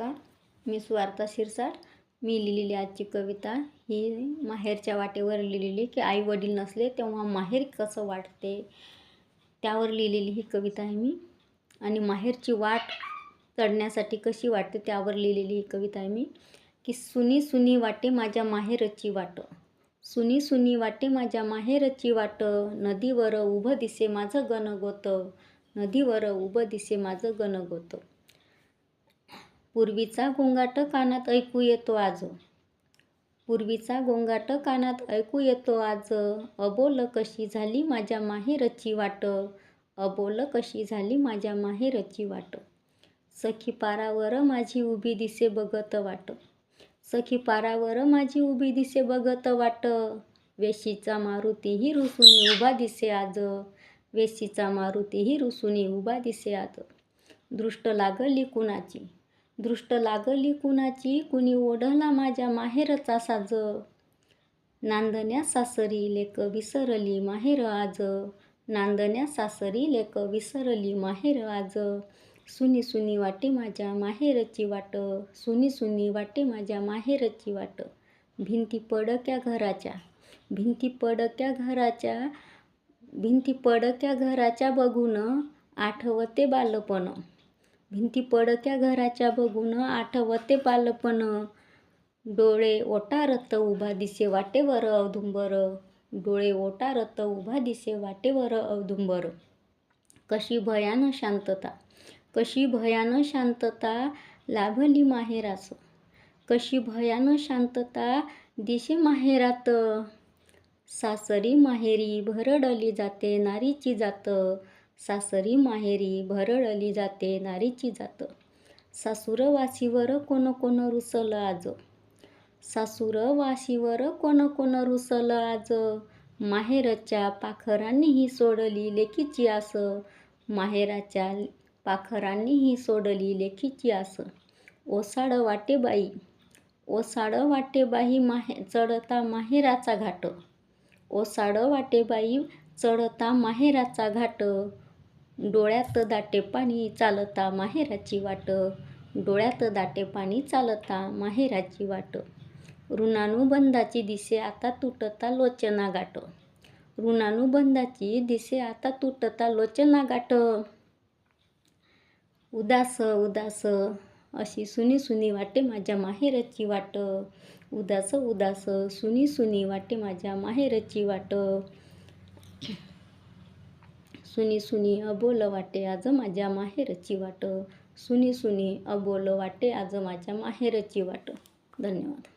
नमस्कार, मी सुवार्ता शिरसाट. मी लिहिलेली आजची कविता ही माहेरच्या वाटेवर लिहिलेली, की आई वडील नसले तेव्हा माहेर कसं वाटते त्यावर लिहिलेली ही कविता आहे मी. आणि माहेरची वाट चढण्यासाठी कशी वाटते त्यावर लिहिलेली ही कविता आहे मी. की सुनी सुनी वाटे माझ्या माहेरची वाट, सुनी सुनी वाटे माझ्या माहेरची वाट, नदीवर उभं दिसे माझं गणगोत, नदीवर उभं दिसे माझं गणगोत. पूर्वीचा गोंगाट कानात ऐकू येतो आज, पूर्वीचा गोंगाट कानात ऐकू येतो आज, अबोल कशी झाली माझ्या माहेरची वाट, अबोल कशी झाली माझ्या माहेरची वाट. सखी पारावर माझी उभी दिसे बघत वाट, सखी पारावर माझी उभी दिसे बघत वाट, वेशीचा मारुतीही रुसूनी उभा दिसे आज, वेशीचा मारुतीही रुसूनी उभा दिसे आज. दृष्ट लागली कुणाची, दृष्ट लागली कुणाची, कुणी ओढला माझ्या माहेरचा साज, नांदण्या सासरी लेक विसरली माहेर आज, नांदण्या सासरी लेक विसरली माहेर आज. सुनी सुनी वाटे माझ्या माहेरची वाट, सुनी सुनी वाटे माझ्या माहेरची वाट. भिंती पडक्या घराच्या, भिंती पडक्या घराच्या, भिंती पडक्या घराच्या बघून आठवते बालपण, भिंती पडक्या घराच्या बघून आठवते बालपण. डोळे ओटारत उभा दिसे वाटेवर औदुंबर, डोळे ओटारत उभा दिसे वाटेवर औदुंबर. कशी भयान शांतता, कशी भयान शांतता लाभली माहेरास, कशी भयान शांतता दिसे माहेरात. सासरी माहेरी भरडली जाते नारीची जात, सासरी माहेरी भरडली जाते नारीची जात. सासूर वासीवर कोण कोण रुसल आज, सासूर वासीवर कोण कोण रुसल आज, माहेरच्या पाखरांनीही सोडली लेकीची आस, माहेराच्या पाखरांनीही सोडली लेकीची आस. ओसाड वाटे बाई, ओसाड वाटे बाई चढता माहेराचा घाट, ओसाड वाटे बाई चढता माहेराचा घाट. डोळ्यात दाटे पाणी चालता माहेराची वाट, डोळ्यात दाटे पाणी चालता माहेराची वाट. ऋणानुबंधाची दिसे आता तुटता लोचना गाठ, ऋणानुबंधाची दिसे आता तुटता लोचना गाठ. उदास उदास अशी सुनी सुनी वाटे माझ्या माहेरची वाट, उदास उदास सुनी सुनी वाटे माझ्या माहेरची वाट. सुनी सुनी अबोल वाटे आज माझ्या माहेरची वाट, सुनी सुनी अबोल वाटे आज माझ्या माहेरची वाट. धन्यवाद.